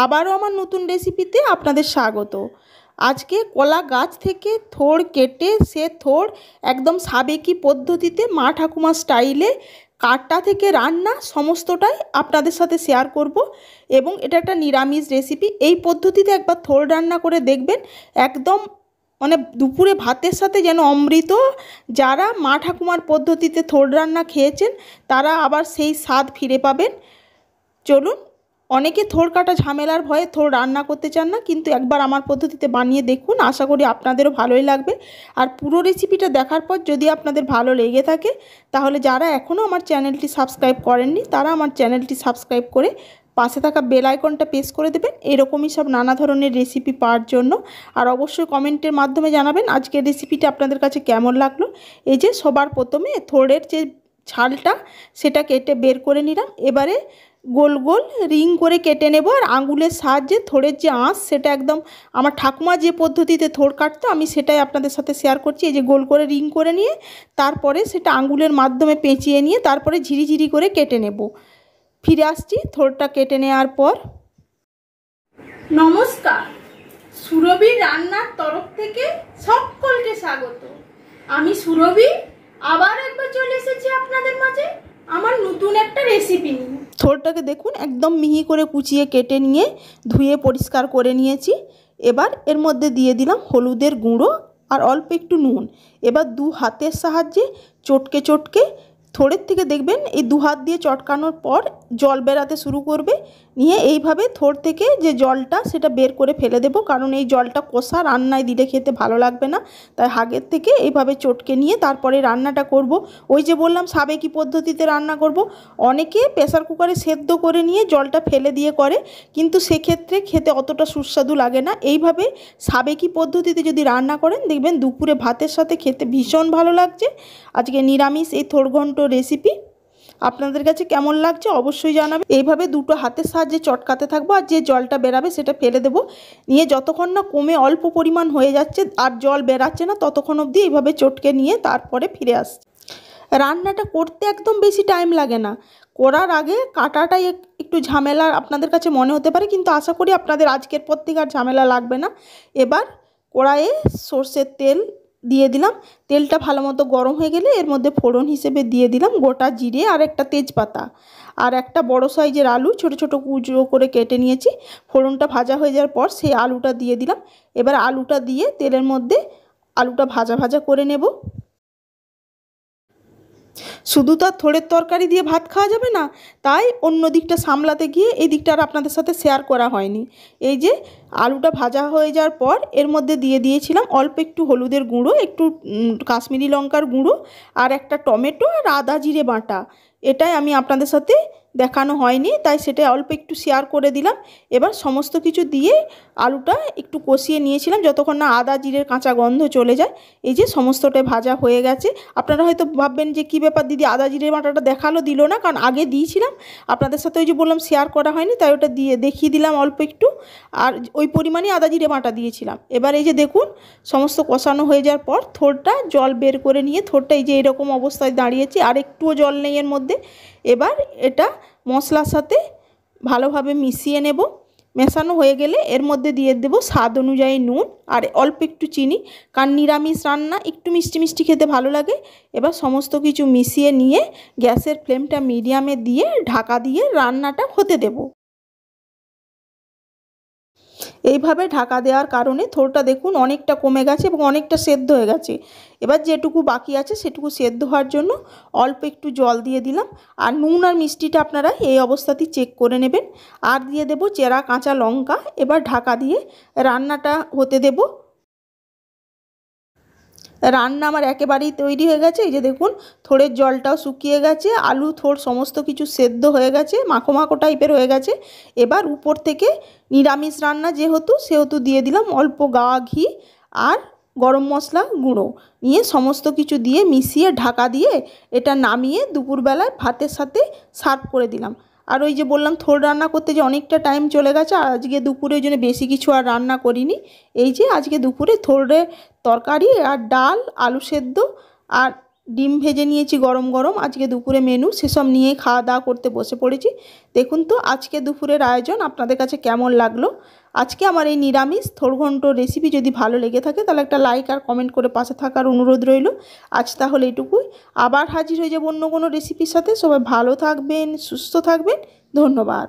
আবারও আমার নতুন রেসিপিতে আপনাদের স্বাগত। আজকে কলা গাছ থেকে থোড় কেটে সে থোড় একদম সাবেকি পদ্ধতিতে মা ঠাকুমা স্টাইলে কাটা থেকে রান্না সমস্তটাই আপনাদের সাথে শেয়ার করব। এবং এটা একটা নিরামিষ রেসিপি। এই পদ্ধতিতে একবার থোড় রান্না করে দেখবেন, একদম মানে দুপুরে ভাতের সাথে যেন অমৃত। যারা মা ঠাকুমার পদ্ধতিতে থোড় রান্না খেয়েছেন তারা আবার সেই স্বাদ ফিরে পাবেন। চলুন, অনেকে থোড় কাটা ঝামেলার ভয়ে থোড় রান্না করতে চান না, কিন্তু একবার আমার পদ্ধতিতে বানিয়ে দেখুন, আশা করি আপনাদেরও ভালোই লাগবে। আর পুরো রেসিপিটা দেখার পর যদি আপনাদের ভালো লেগে থাকে তাহলে যারা এখনও আমার চ্যানেলটি সাবস্ক্রাইব করেননি তারা আমার চ্যানেলটি সাবস্ক্রাইব করে পাশে থাকা বেল আইকনটা প্রেস করে দেবেন এরকমই সব নানা ধরনের রেসিপি পাওয়ার জন্য। আর অবশ্যই কমেন্টের মাধ্যমে জানাবেন আজকের রেসিপিটা আপনাদের কাছে কেমন লাগলো। এই যে সবার প্রথমে থোড়ের যে ছালটা সেটা কেটে বের করে নিলাম। এবারে গোল গোল রিং করে কেটে নেব। আর আঙুলের সাহায্যে থোড়ের যে আঁশ সেটা একদম আমার ঠাকুমা যে পদ্ধতিতে থোড় কাটতো আমি সেটাই আপনাদের সাথে শেয়ার করছি। এই যে গোল করে রিং করে নিয়ে তারপরে সেটা আঙুলের মাধ্যমে পেঁচিয়ে নিয়ে তারপরে ঝিরিঝিরি করে কেটে নেব। ফিরে আসছি থোড়টা কেটে নেওয়ার পর। নমস্কার, সুরভি রান্নার তরফ থেকে সকলকে স্বাগত। আমি সুরভি আবার একবার চলে এসেছি আপনাদের মাঝে আমার নতুন একটা রেসিপি নিয়ে। থোড়টাকে দেখুন একদম মিহি করে কুচিয়ে কেটে নিয়ে ধুয়ে পরিষ্কার করে নিয়েছি। এবার এর মধ্যে দিয়ে দিলাম হলুদের গুঁড়ো আর অল্প একটু নুন। এবার দু হাতের সাহায্যে চটকে চটকে থোড়ের থেকে দেখবেন এই দু হাত দিয়ে চটকানোর পর জল বেরাতে শুরু করবে। নিয়ে এইভাবে থোড় থেকে যে জলটা সেটা বের করে ফেলে দেবো, কারণ এই জলটা কষা রান্নায় দিলে খেতে ভালো লাগবে না। তাই আগের থেকে এইভাবে চটকে নিয়ে তারপরে রান্নাটা করব। ওই যে বললাম সাবেকি পদ্ধতিতে রান্না করব। অনেকে প্রেসার কুকারে সেদ্ধ করে নিয়ে জলটা ফেলে দিয়ে করে, কিন্তু সেক্ষেত্রে খেতে অতটা সুস্বাদু লাগে না। এইভাবে সাবেকি পদ্ধতিতে যদি রান্না করেন দেখবেন দুপুরে ভাতের সাথে খেতে ভীষণ ভালো লাগছে। আজকে নিরামিষ এই থোড় ঘন্ট রেসিপি আপনাদের কাছে কেমন লাগছে অবশ্যই জানাবে। এইভাবে দুটো হাতের সাহায্যে চটকাতে থাকবো আর যে জলটা বেরাবে সেটা ফেলে দেবো। নিয়ে যতক্ষণ না কমে অল্প পরিমাণ হয়ে যাচ্ছে আর জল বেরাচ্ছে না ততক্ষণ অবধি এইভাবে চটকে নিয়ে তারপরে ফিরে আসছে। রান্নাটা করতে একদম বেশি টাইম লাগে না। করার আগে কাটাটাই একটু ঝামেলা আপনাদের কাছে মনে হতে পারে, কিন্তু আশা করি আপনাদের আজকের পর থেকে আর ঝামেলা লাগবে না। এবার কড়াইয়ে সর্ষের তেল দিয়ে দিলাম। তেলটা ভালো মতো গরম হয়ে গেলে এর মধ্যে ফোড়ন হিসেবে দিয়ে দিলাম গোটা জিরে আর একটা তেজপাতা আর একটা বড় সাইজের আলু ছোট ছোট কুচো করে কেটে নিয়েছি। ফোড়নটা ভাজা হয়ে যাওয়ার পর সেই আলুটা দিয়ে দিলাম। এবার আলুটা দিয়ে তেলের মধ্যে আলুটা ভাজা ভাজা করে নেব। শুধু তো আর থোড়ের তরকারি দিয়ে ভাত খাওয়া যাবে না, তাই অন্য দিকটা সামলাতে গিয়ে এই দিকটা আর আপনাদের সাথে শেয়ার করা হয়নি। এই যে আলুটা ভাজা হয়ে যাওয়ার পর এর মধ্যে দিয়ে দিয়েছিলাম অল্প একটু হলুদের গুঁড়ো, একটু কাশ্মীরি লঙ্কার গুঁড়ো আর একটা টমেটো আর আদা জিরে বাটা। এটাই আমি আপনাদের সাথে দেখানো হয়নি তাই সেটা অল্প একটু শেয়ার করে দিলাম। এবার সমস্ত কিছু দিয়ে আলুটা একটু কষিয়ে নিয়েছিলাম যতক্ষণ না আদা জিরের কাঁচা গন্ধ চলে যায়। এই যে সমস্তটাই ভাজা হয়ে গেছে। আপনারা হয়তো ভাববেন যে কী ব্যাপার দিদি আদা জিরে বাটাটা দেখালো দিল না, কারণ আগে দিয়েছিলাম আপনাদের সাথে, ওই যে বললাম শেয়ার করা হয়নি তাই ওটা দিয়ে দেখিয়ে দিলাম অল্প একটু। আর ওই পরিমাণে আদা জিরে বাটা দিয়েছিলাম। এবার এই যে দেখুন সমস্ত কষানো হয়ে যাওয়ার পর থোড়টা জল বের করে নিয়ে থোড়টা এই যে এরকম অবস্থায় দাঁড়িয়েছি, আর একটুও জল নেই এর মধ্যে। এবার এটা মশলার সাথে ভালোভাবে মিশিয়ে নেব। মেশানো হয়ে গেলে এর মধ্যে দিয়ে দেবো স্বাদ অনুযায়ী নুন আর অল্প একটু চিনি, কারণ নিরামিষ রান্না একটু মিষ্টি মিষ্টি খেতে ভালো লাগে। এবার সমস্ত কিছু মিশিয়ে নিয়ে গ্যাসের ফ্লেমটা মিডিয়ামে দিয়ে ঢাকা দিয়ে রান্নাটা হতে দেব। এইভাবে ঢাকা দেওয়ার কারণে থোড়টা দেখুন অনেকটা কমে গেছে এবং অনেকটা সেদ্ধ হয়ে গেছে। এবার যেটুকু বাকি আছে সেটুকু সেদ্ধ হওয়ার জন্য অল্প একটু জল দিয়ে দিলাম। আর নুন আর মিষ্টিটা আপনারা এই অবস্থাতেই চেক করে নেবেন। আর দিয়ে দেব চেরা কাঁচা লঙ্কা। এবার ঢাকা দিয়ে রান্নাটা হতে দেব। রান্না আমার একেবারেই তৈরি হয়ে গেছে। এই যে দেখুন থোড়ের জলটাও শুকিয়ে গেছে, আলু থোড় সমস্ত কিছু সেদ্ধ হয়ে গেছে, মাখো মাখো টাইপের হয়ে গেছে। এবার উপর থেকে নিরামিষ রান্না সেহেতু দিয়ে দিলাম অল্প গাওয়া ঘি আর গরম মশলা গুঁড়ো নিয়ে সমস্ত কিছু দিয়ে মিশিয়ে ঢাকা দিয়ে এটা নামিয়ে দুপুরবেলায় ভাতের সাথে সার্ভ করে দিলাম। আর ওই যে বললাম থোড় রান্না করতে যে অনেকটা টাইম চলে গেছে, আর আজকে দুপুরে ওই জন্য বেশি কিছু আর রান্না করিনি। এই যে আজকে দুপুরে থোড়ের তরকারি আর ডাল আলু সেদ্ধ আর ডিম ভেজে নিয়েছি গরম গরম। আজকে দুপুরে মেনু সেসব নিয়ে খাওয়া দাওয়া করতে বসে পড়েছি। দেখুন তো আজকে দুপুরের আয়োজন আপনাদের কাছে কেমন লাগলো। আজকে আমার এই নিরামিষ থোড়ঘন্ট রেসিপি যদি ভালো লেগে থাকে তাহলে একটা লাইক আর কমেন্ট করে পাশে থাকার অনুরোধ রইল। আজ তাহলে এটুকুই, আবার হাজির হয়ে যাব অন্য কোনো রেসিপির সাথে। সবাই ভালো থাকবেন, সুস্থ থাকবেন, ধন্যবাদ।